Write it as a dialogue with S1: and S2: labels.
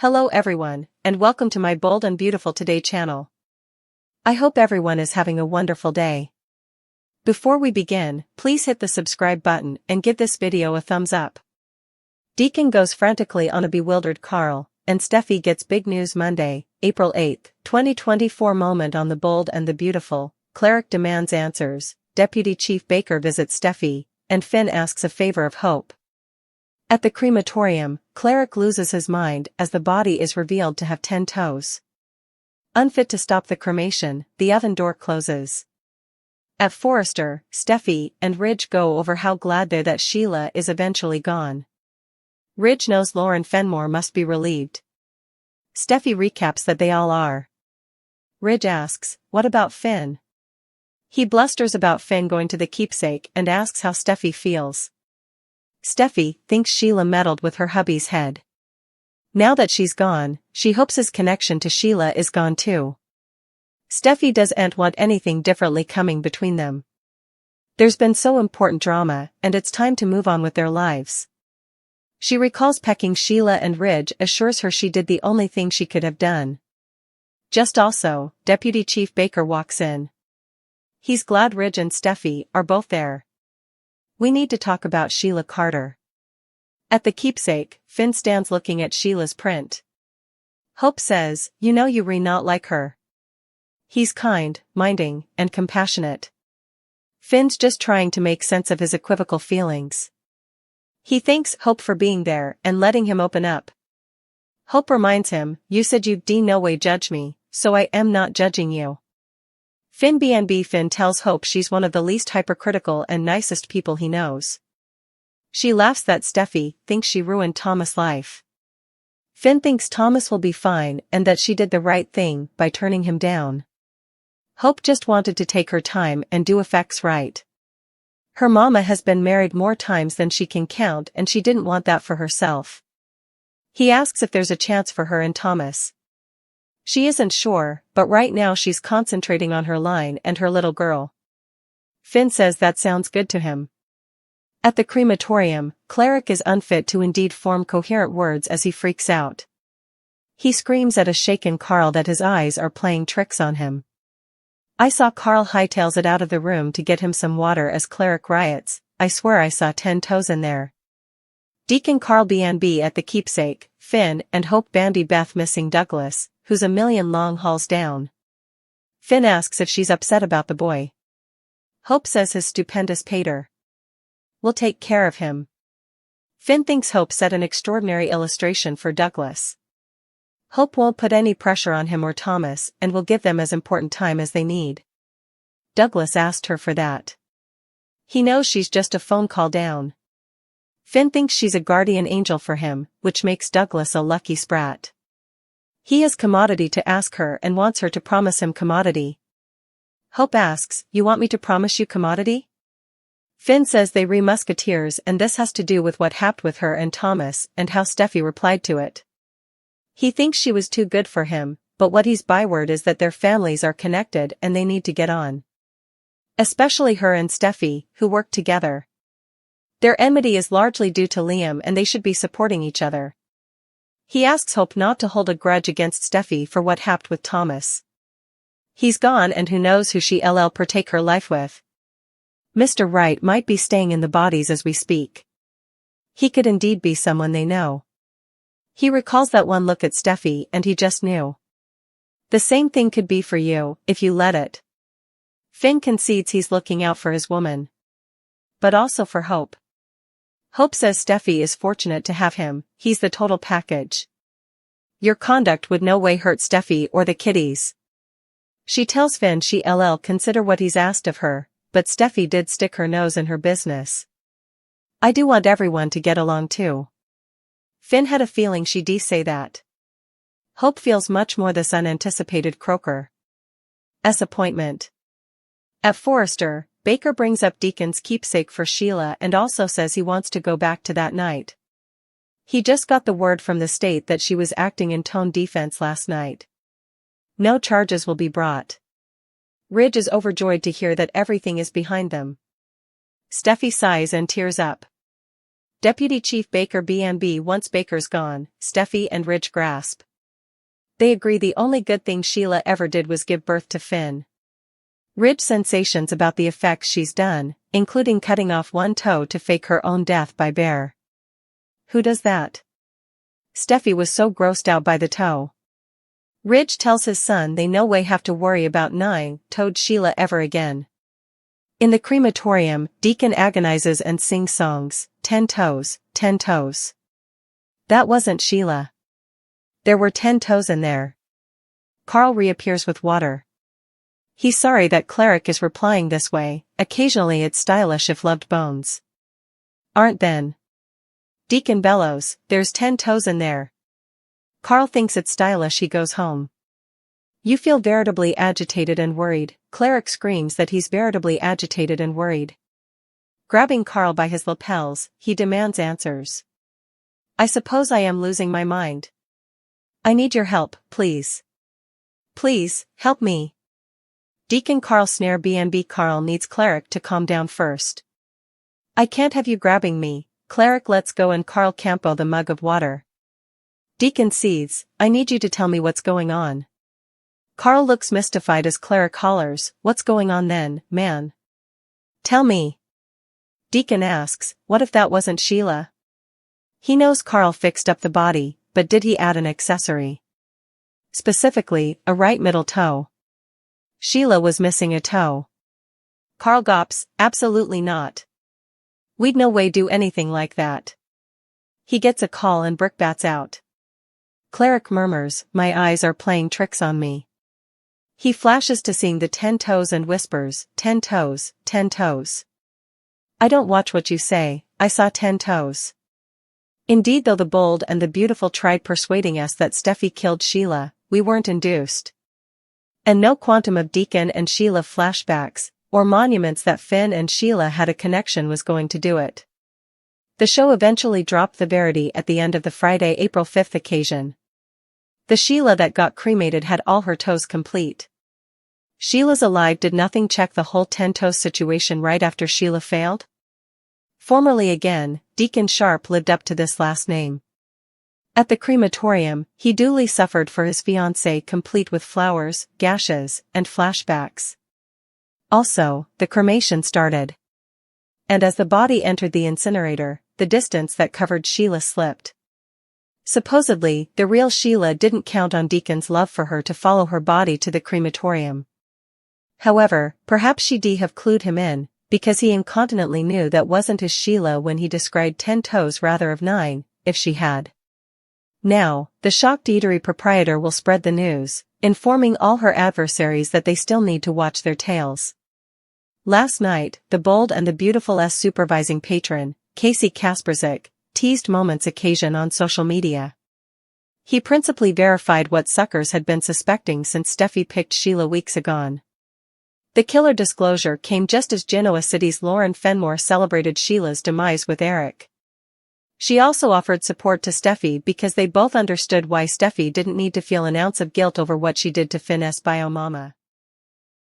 S1: Hello everyone, and welcome to my Bold and Beautiful Today channel. I hope everyone is having a wonderful day. Before we begin, please hit the subscribe button and give this video a thumbs up. Deacon goes frantically on a bewildered Carl, and Steffy gets big news Monday, April 8, 2024 moment on the Bold and the Beautiful. Cleric demands answers, Deputy Chief Baker visits Steffy, and Finn asks a favor of Hope. At the crematorium, Cleric loses his mind as the body is revealed to have 10 toes. Unfit to stop the cremation, the oven door closes. At Forrester, Steffy and Ridge go over how glad they're that Sheila is eventually gone. Ridge knows Lauren Fenmore must be relieved. Steffy recaps that they all are. Ridge asks, what about Finn? He blusters about Finn going to the keepsake and asks how Steffy feels. Steffy thinks Sheila meddled with her hubby's head. Now that she's gone, she hopes his connection to Sheila is gone too. Steffy doesn't want anything differently coming between them. There's been so important drama, and it's time to move on with their lives. She recalls pecking Sheila, and Ridge assures her she did the only thing she could have done. Just also, Deputy Chief Baker walks in. He's glad Ridge and Steffy are both there. We need to talk about Sheila Carter. At the keepsake, Finn stands looking at Sheila's print. Hope says, you know you not like her. He's kind, minding, and compassionate. Finn's just trying to make sense of his equivocal feelings. He thanks Hope for being there and letting him open up. Hope reminds him, you said you'd no way judge me, so I am not judging you. Finn tells Hope she's one of the least hypercritical and nicest people he knows. She laughs that Steffy thinks she ruined Thomas' life. Finn thinks Thomas will be fine and that she did the right thing by turning him down. Hope just wanted to take her time and do effects right. Her mama has been married more times than she can count, and she didn't want that for herself. He asks if there's a chance for her and Thomas. She isn't sure, but right now she's concentrating on her line and her little girl. Finn says that sounds good to him. At the crematorium, Cleric is unfit to indeed form coherent words as he freaks out. He screams at a shaken Carl that his eyes are playing tricks on him. I saw Carl hightails it out of the room to get him some water as Cleric riots, I swear I saw 10 toes in there. Deacon Carl B&B at the keepsake, Finn and Hope bandy Beth missing Douglas, who's a million long hauls down. Finn asks if she's upset about the boy. Hope says his stupendous pater will take care of him. Finn thinks Hope set an extraordinary illustration for Douglas. Hope won't put any pressure on him or Thomas and will give them as important time as they need. Douglas asked her for that. He knows she's just a phone call down. Finn thinks she's a guardian angel for him, which makes Douglas a lucky sprat. He has commodity to ask her and wants her to promise him commodity. Hope asks, you want me to promise you commodity? Finn says they musketeers, and this has to do with what happened with her and Thomas and how Steffy replied to it. He thinks she was too good for him, but what he's byword is that their families are connected and they need to get on. Especially her and Steffy, who work together. Their enmity is largely due to Liam, and they should be supporting each other. He asks Hope not to hold a grudge against Steffy for what happened with Thomas. He's gone, and who knows who she'll partake her life with. Mr. Wright might be staying in the bodies as we speak. He could indeed be someone they know. He recalls that one look at Steffy and he just knew. The same thing could be for you, if you let it. Finn concedes he's looking out for his woman. But also for Hope. Hope says Steffy is fortunate to have him, he's the total package. Your conduct would no way hurt Steffy or the kiddies. She tells Finn she'll consider what he's asked of her, but Steffy did stick her nose in her business. I do want everyone to get along too. Finn had a feeling she'd say that. Hope feels much more this unanticipated Croker's appointment. At Forrester, Baker brings up Deacon's keepsake for Sheila and also says he wants to go back to that night. He just got the word from the state that she was acting in tone defense last night. No charges will be brought. Ridge is overjoyed to hear that everything is behind them. Steffy sighs and tears up. Deputy Chief Baker BNB. Once Baker's gone, Steffy and Ridge grasp. They agree the only good thing Sheila ever did was give birth to Finn. Ridge sensations about the effects she's done, including cutting off one toe to fake her own death by bear. Who does that? Steffy was so grossed out by the toe. Ridge tells his son they no way have to worry about nine-toed Sheila ever again. In the crematorium, Deacon agonizes and sings songs, 10 toes, 10 toes. That wasn't Sheila. There were 10 toes in there. Carl reappears with water. He's sorry that Cleric is replying this way, occasionally it's stylish if loved bones. Aren't then. Deacon bellows, there's 10 toes in there. Carl thinks it's stylish. He goes home. You feel veritably agitated and worried. Cleric screams that he's veritably agitated and worried. Grabbing Carl by his lapels, he demands answers. I suppose I am losing my mind. I need your help, please. Please, help me. Deacon Carl snare BNB. Carl needs Cleric to calm down first. I can't have you grabbing me. Cleric lets go and Carl campo the mug of water. Deacon seethes, I need you to tell me what's going on. Carl looks mystified as Cleric hollers, what's going on then, man? Tell me. Deacon asks, what if that wasn't Sheila? He knows Carl fixed up the body, but did he add an accessory? Specifically, a right middle toe. Sheila was missing a toe. Carl gops, absolutely not. We'd no way do anything like that. He gets a call and brickbats out. Cleric murmurs, my eyes are playing tricks on me. He flashes to seeing the 10 toes and whispers, 10 toes, 10 toes. I don't watch what you say, I saw 10 toes. Indeed, though the bold and the beautiful tried persuading us that Steffy killed Sheila, we weren't induced. And no quantum of Deacon and Sheila flashbacks, or monuments that Finn and Sheila had a connection was going to do it. The show eventually dropped the verity at the end of the Friday, April 5th occasion. The Sheila that got cremated had all her toes complete. Sheila's alive did nothing check the whole 10 toes situation right after Sheila failed? Formerly again, Deacon Sharp lived up to this last name. At the crematorium, he duly suffered for his fiancée complete with flowers, gashes, and flashbacks. Also, the cremation started. And as the body entered the incinerator, the distance that covered Sheila slipped. Supposedly, the real Sheila didn't count on Deacon's love for her to follow her body to the crematorium. However, perhaps she'd have clued him in, because he incontinently knew that wasn't his Sheila when he described 10 toes rather of 9, if she had. Now, the shocked eatery proprietor will spread the news, informing all her adversaries that they still need to watch their tails. Last night, the bold and the beautiful supervising patron, Casey Kasperzik, teased Moment's occasion on social media. He principally verified what suckers had been suspecting since Steffy picked Sheila weeks ago. The killer disclosure came just as Genoa City's Lauren Fenmore celebrated Sheila's demise with Eric. She also offered support to Steffy because they both understood why Steffy didn't need to feel an ounce of guilt over what she did to Finn's bio mama.